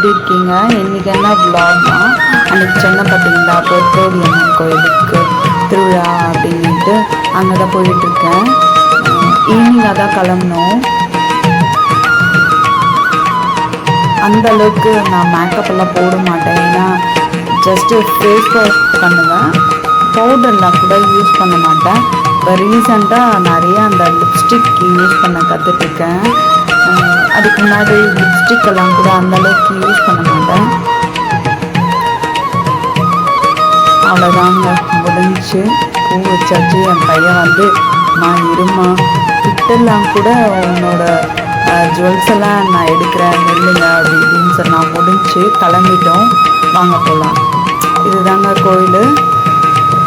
எப்படி இருக்கீங்க? இன்றைக்கி என்ன விலாக்னா, அன்றைக்கி சொன்ன பார்த்தீங்களா பொற்கோடி அம்மன் கோயிலுக்கு திருவிழா அப்படின்ட்டு அங்கே தான் போயிட்டுருக்கேன். ஈவினிங்காக தான் கிளம்புனோம். அந்த அளவுக்கு நான் மேக்கப் எல்லாம் போட மாட்டேன். ஏன்னா ஜஸ்ட்டு ஃபேஸ் வாஷ் பண்ணுவேன், பவுடர்லாம் கூட யூஸ் பண்ண மாட்டேன். இப்போ ரீசெண்டாக நிறைய அந்த லிப்ஸ்டிக் யூஸ் பண்ண கற்றுட்ருக்கேன். அதுக்கு முன்னாடி லிப்ஸ்டிக் எல்லாம் கூட அந்தளவுக்கு யூஸ் பண்ண மாட்டேன். அவ்வளோதாங்க, முடிஞ்சு பூ வச்சாச்சு. என் பையன் வந்து நான் இருமா கிட்டெல்லாம் கூட உன்னோட ஜுவல்ஸ் எல்லாம் நான் எடுக்கிறேன் நெல்லுங்க அப்படி இப்படின்னு சொன்னால் முடிஞ்சு கிளம்பிட்டோம். வாங்க போகலாம். இதுதாங்க கோயில்.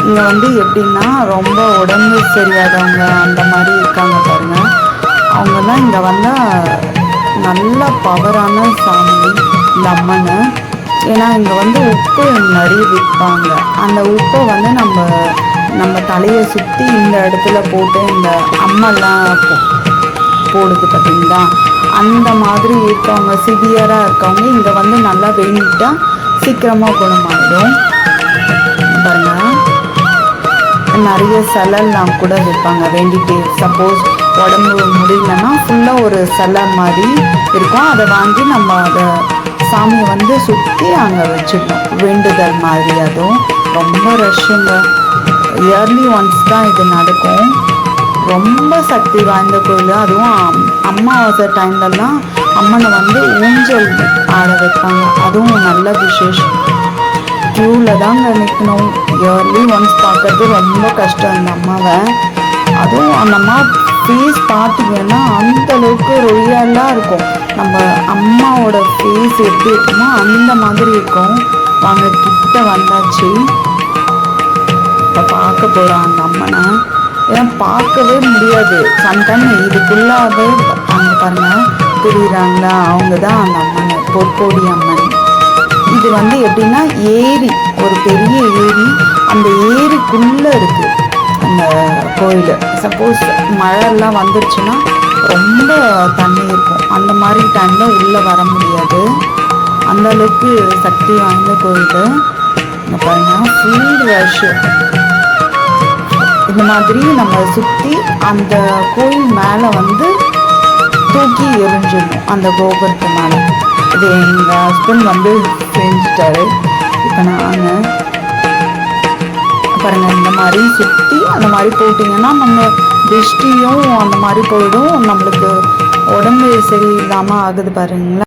இங்கே வந்து எப்படின்னா ரொம்ப உடம்பு சரியாதவங்க அந்த மாதிரி இருக்காங்க பாருங்கள். அவங்கெல்லாம் இங்கே வந்தால் நல்ல பவரான சாமி இந்த அம்மன். ஏன்னா இங்கே வந்து உப்பு நிறைய விற்பாங்க. அந்த உப்பை வந்து நம்ம தலையை சுற்றி இந்த இடத்துல போட்டு இந்த அம்மெல்லாம் போடுது பார்த்தீங்களா, அந்த மாதிரி இருக்கவங்க சிவியராக இருக்கவங்க இங்கே வந்து நல்லா வேண்டிட்டா சீக்கிரமாக குணமாயிடும். பாருங்க, நிறைய சிலைலாம் கூட வைப்பாங்க வேண்டிட்டு. சப்போஸ் உடம்பு முடியலன்னா ஃபுல்லாக ஒரு சிலை மாதிரி இருக்கும். அதை வாங்கி நம்ம அதை சாமியை வந்து சுற்றி அங்கே வச்சிடணும், வேண்டுதல் மாதிரி. அதுவும் ரொம்ப ரஷ்ஷுங்க. இயர்லி ஒன்ஸ் தான் இது நடக்கும். ரொம்ப சக்தி வாய்ந்த கோயில். அதுவும் அமாவாசை டைம்லலாம் அம்மனை வந்து ஊஞ்சல் ஆட வைப்பாங்க. அதுவும் நல்ல விசேஷம். க்யூவில் தாங்க நிற்கணும். இயர்லி ஒன்ஸ் பார்க்கறது ரொம்ப கஷ்டம் அந்த அம்மாவை. அதுவும் அந்த அம்மா ஃபேஸ் பார்த்தீங்கன்னா அந்தளவுக்கு ரொய்யலாக இருக்கும். நம்ம அம்மாவோட ஃபேஸ் எப்படி இருக்குமோ அந்த மாதிரி இருக்கும். வாங்க, கிட்ட வந்தாச்சு. இப்போ பார்க்க போகிறோம் அந்த அம்மனை. ஏன்னா பார்க்கவே முடியாது. சம்டைம் இதுக்குள்ளாவே அங்கே பாருங்கள் தெரியுறாங்களா, அவங்க தான் அந்த அம்மன், பொற்கோடி அம்மன். இது வந்து எப்படின்னா ஏரி, ஒரு பெரிய ஏரி. அந்த ஏரிக்குள்ளே இருக்குது அந்த கோயில். சப்போஸ் மழைலாம் வந்துருச்சுன்னா ரொம்ப தண்ணி இருக்கும். அந்த மாதிரி டைமில் உள்ளே வர முடியாது. அந்தளவுக்கு சக்தி வாய்ந்த கோயில். இங்கே பாருங்கள், ஃபுல் ரஷ். இந்த மாதிரி நம்ம சுற்றி அந்த கோயில் மேலே வந்து தூக்கி எரிஞ்சிடணும், அந்த கோபுரத்து மேலே. இது எங்கள் ஹஸ்பண்ட் வந்து செஞ்சுட்டாரு. இப்போ நாங்கள் பாருங்கள், இந்த மாதிரி சுற்றி அந்த மாதிரி போட்டிங்கன்னா நம்ம திருஷ்டியும் அந்த மாதிரி போயிடும். நம்மளுக்கு உடம்பு சரியில்லாமல் ஆகுது பாருங்களேன்.